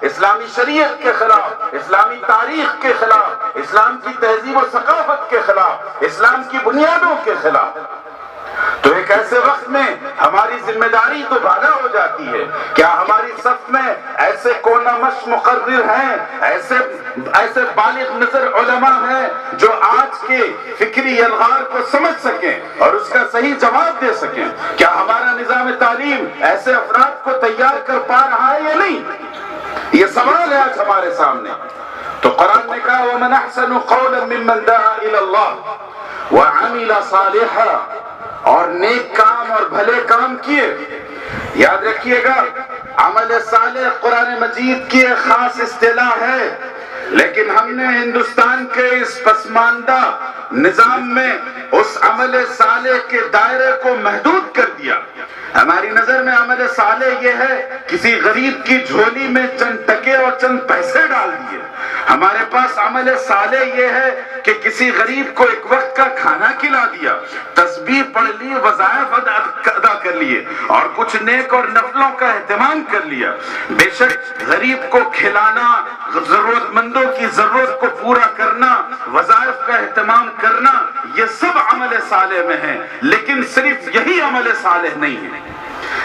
اسلامی شریعت کے خلاف، اسلامی تاریخ کے خلاف، اسلام کی تہذیب و ثقافت کے خلاف، اسلام کی بنیادوں کے خلاف۔ تو ایک ایسے وقت میں ہماری ذمہ داری تو بالا ہو جاتی ہے، کیا ہماری صف میں ایسے کونمش مقرر ہیں، ایسے بالغ نظر علماء ہیں جو آج کے فکری الغار کو سمجھ سکیں اور اس کا صحیح جواب دے سکیں؟ کیا ہمارا نظام تعلیم ایسے افراد کو تیار کر پا رہا ہے یا نہیں؟ یہ سوال ہے آج ہمارے سامنے۔ تو قرآن نے کہا وَمَنْ أَحْسَنُ قَوْلًا مِّمَّنْ دَعَا إِلَى اللَّهِ وَعَمِلَ صَالِحًا، اور نیک کام اور بھلے کام کیے۔ یاد رکھیے گا، عمل صالح قرآن مجید کی ایک خاص اصطلاح ہے، لیکن ہم نے ہندوستان کے اس پسماندہ نظام میں اس عمل صالح کے دائرے کو محدود کر دیا۔ ہماری نظر میں عمل صالح یہ ہے کسی غریب کی جھولی میں چند ٹکے اور چند پیسے ڈال دیے۔ ہمارے پاس عمل صالح یہ ہے کہ کسی غریب کو ایک وقت کا کھانا کھلا دیا، تسبیح پڑھ لی، وظائف ادا کر لیے اور کچھ نیک اور نفلوں کا اہتمام کر لیا۔ بے شک غریب کو کھلانا، ضرورت مندوں کی ضرورت کو پورا کرنا، وظائف کا اہتمام کرنا، یہ سب عمل صالح میں ہے، لیکن صرف یہی عمل صالح نہیں ہے۔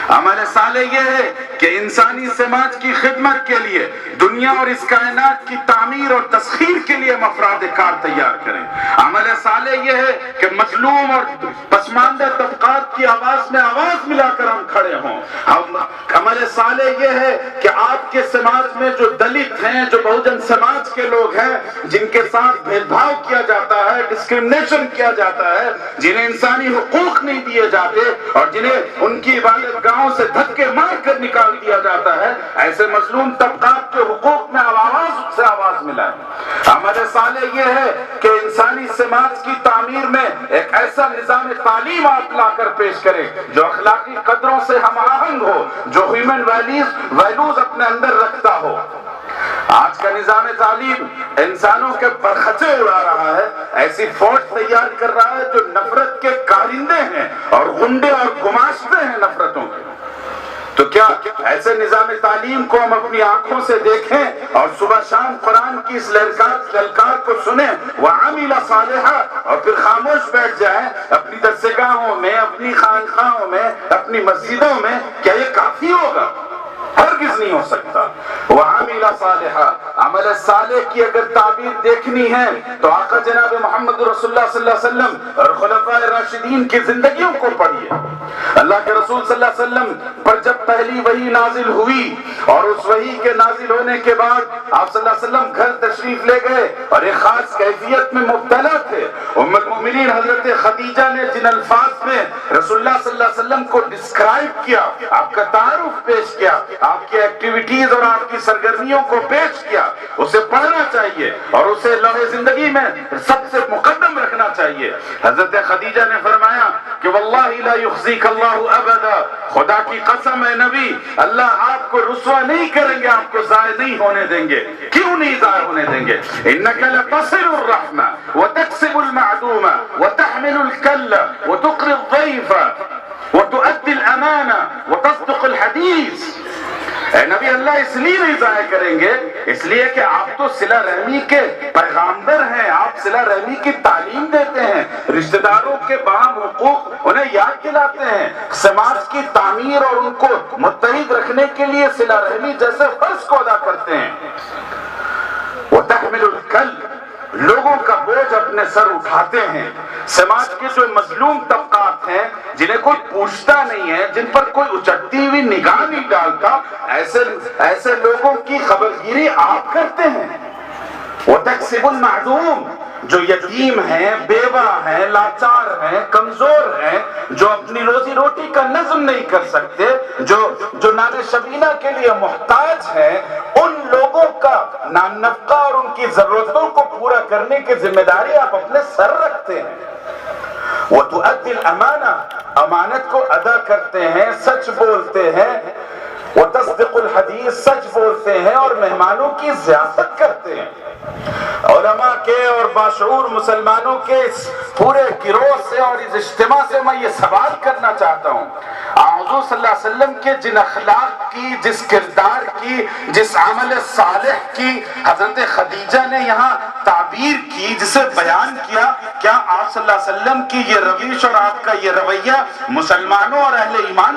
عمل صالح یہ ہے کہ انسانی سماج کی خدمت کے لیے، دنیا اور اس کائنات کی تعمیر اور تسخیر کے لیے افراد کار تیار کریں۔ عمل صالح یہ ہے کہ مظلوم اور پسماندہ طبقات کی آواز میں آواز ملا کر ہم کھڑے ہوں۔ عمل صالح یہ ہے کہ آپ کے سماج میں جو دلت ہیں، جو بہوجن سماج کے لوگ ہیں، جن کے ساتھ بھید بھاؤ کیا جاتا ہے، ڈسکرمنیشن کیا جاتا ہے، جنہیں انسانی حقوق نہیں دیے جاتے اور جنہیں ان کی عبادت گاہوں سے دھکے مار کر نکال دیا جاتا ہے، ایسے مظلوم طبقات کے حقوق میں آواز ملائیں۔ عمل صالح یہ ہے کہ انسانی سماج کی تعمیر میں ایک ایسا نظام تعلیم آپ لا کر پیش کریں جو اخلاقی قدروں سے ہم آہنگ ہو، جو ہیومن ویلیوز اپنے اندر رکھتا ہو۔ آج کا نظام تعلیم انسانوں کے پرخچے اڑا رہا ہے، ایسی فوج تیار کر رہا ہے جو نفرت کے کارندے ہیں اور غنڈے اور گماشتے ہیں نفرتوں کے۔ تو کیا ایسے نظام تعلیم کو ہم اپنی آنکھوں سے دیکھیں اور صبح شام قرآن کی اس للکار کو سنیں وَعَمِلَ صَالِحًا، اور پھر خاموش بیٹھ جائیں اپنی درسگاہوں میں، اپنی خانقاہوں میں، اپنی مسجدوں میں؟ کیا یہ کافی ہوگا؟ ہرگز نہیں ہو سکتا۔ وَعَمِلَ صَالِحًا، عمل صالح کی اگر تعبیر دیکھنی ہے تو آقا جناب محمد رسول اللہ صلی اللہ علیہ وسلم اور خلفائے راشدین کی زندگیوں کو پڑھیے۔ اللہ کے رسول صلی اللہ علیہ وسلم پر جب پہلی وحی نازل ہوئی اور اس وحی کے نازل ہونے کے بعد آپ صلی اللہ علیہ وسلم گھر تشریف لے گئے اور ایک خاص کیفیت میں مبتلا تھے۔ ام المؤمنین حضرت خدیجہ نے جن الفاظ میں رسول اللہ صلی اللہ علیہ وسلم کو ڈسکرائب کیا، آپ کا تعارف پیش کیا، آپ کی ایکٹیویٹیز اور آپ کی سرگرمیوں کو پیش کیا، اسے پڑھنا چاہیے اور اسے لوح زندگی میں سب سے مقدم رکھنا چاہیے۔ حضرت خدیجہ نے فرمایا کہ واللہ لا یخزیک اللہ ابدا، خدا کی قسم ہے نبی، اللہ آپ کو رسوا نہیں کریں گے، آپ کو ضائع نہیں ہونے دیں گے۔ کیوں نہیں ضائع ہونے دیں گے؟ انک لتصل الرحمہ وتکسب المعدومہ وتحمل الکل وتقری الضیف وتؤدی الامانہ وتصدق الحدیث۔ اے نبی، اللہ اس لیے نہیں ضائع کریں گے، اس لیے کہ آپ تو صلہ رحمی کے پیغامبر ہیں، آپ صلہ رحمی کی تعلیم دیتے ہیں، رشتہ داروں کے باہم حقوق انہیں یاد دلاتے ہیں، سماج کی تعمیر اور ان کو متحد رکھنے کے لیے صلہ رحمی جیسے فرض کو ادا کرتے ہیں۔ وَتَحْمِلُ الْكَلِّ، لوگوں کا بوجھ اپنے سر اٹھاتے ہیں۔ سماج کے جو مظلوم طبقات ہیں جنہیں کوئی پوچھتا نہیں ہے، جن پر کوئی اچٹتی ہوئی نگاہ نہیں ڈالتا، ایسے لوگوں کی خبرگیری آپ کرتے ہیں۔ وَتَكْسِبُ الْمَعْدُومَ، جو یتیم ہیں، بیوہ ہیں، لاچار ہیں، کمزور ہیں، جو اپنی روزی روٹی کا نظم نہیں کر سکتے، جو نان شبینہ کے لیے محتاج ہیں، ان لوگوں کا نان نفقہ اور ان کی ضرورتوں کو پورا کرنے کی ذمہ داری آپ اپنے سر رکھتے ہیں۔ وَتُؤَدِّي الْأَمَانَةَ، امانت کو ادا کرتے ہیں، سچ بولتے ہیں۔ وَتَصْدِقُ الْحَدِيث، سچ بولتے ہیں اور مہمانوں کی ضیافت کرتے ہیں۔ علماء کے اور باشعور مسلمانوں کے اس پورے گروہ سے اور اس اجتماع سے میں یہ سوال کرنا چاہتا ہوں، حضور صلی اللہ علیہ وسلم کے جن اخلاق کی، جس کردار کی، جس عمل صالح کی حضرت خدیجہ نے یہاں تعبیر کی، جسے بیان کیا، کیا آپ صلی اللہ علیہ وسلم کی یہ روش اور آپ کا یہ رویہ مسلمانوں اور اہل ایمان